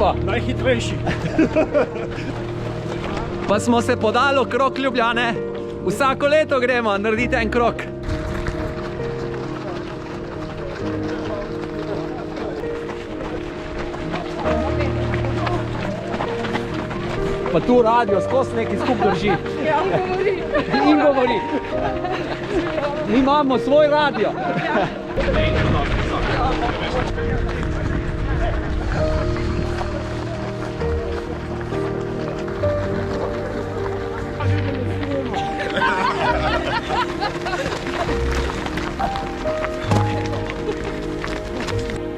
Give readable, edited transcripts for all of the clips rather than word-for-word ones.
ekipa. Najhitrejši. Pa smo se podali okrog Ljubljane. Vsako leto gremo narediti en krog. Pa tu radio skozi neki skup drži. In govori. Mi imamo svoj radio.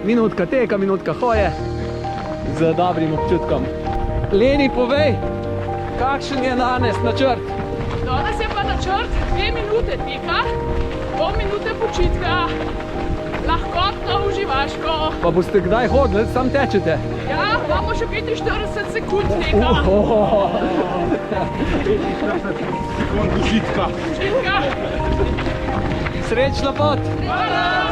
Minutka teka, minutka hoje. Z dobrim občutkom. Leni, povej, kakšen je danes načrt? Danes je pa načrt 2 minute teka, pol minute počitka, lahkotno, uživaško. Pa boste kdaj hodili, sam tečete? Ja, imamo še 45 sekund teka. 45 sekund užitka. Užitka. Srečna pot! Hvala!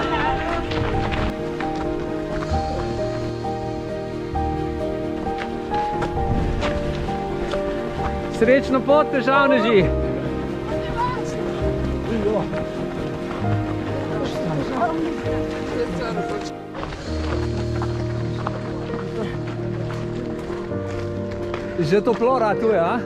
Srečno pot, težavneži! Že toplo ratuje, a?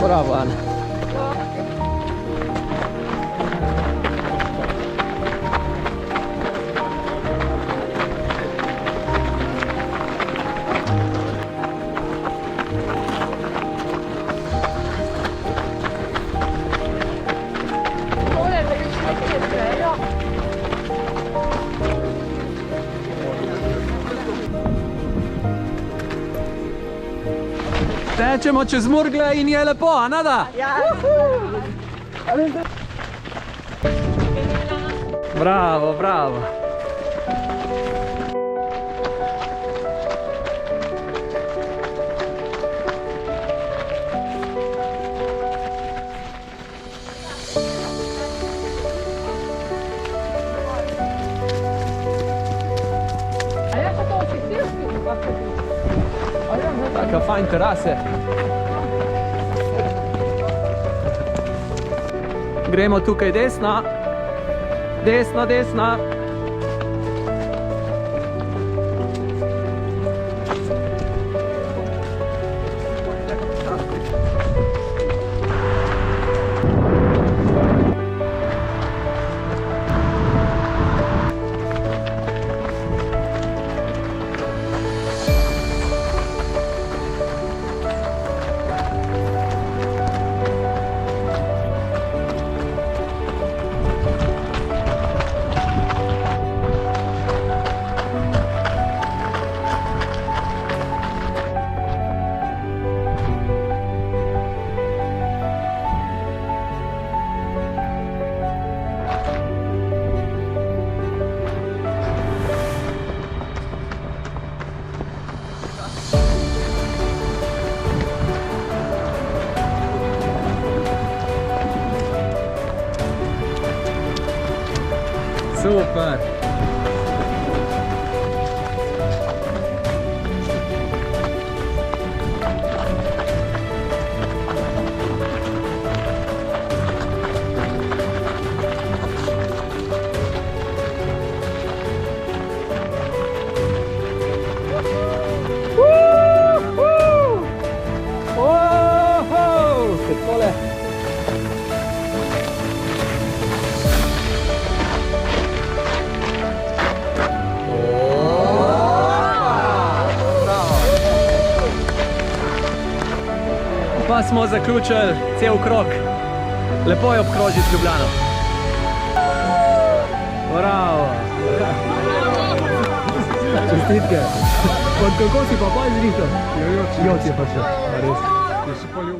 Bravo, Ana. Tečemo čez Murgle in je lepo, a nada? Ja. Bravo, bravo. Taka fajn terase. Gremo tukaj desna. Desna, desna. Super! Pa smo zaključili cel krog. Lepo je obkrožiti Ljubljano. Bravo. Čestitke. Kako si pa pa izrihtal? Joc je pa še. Res.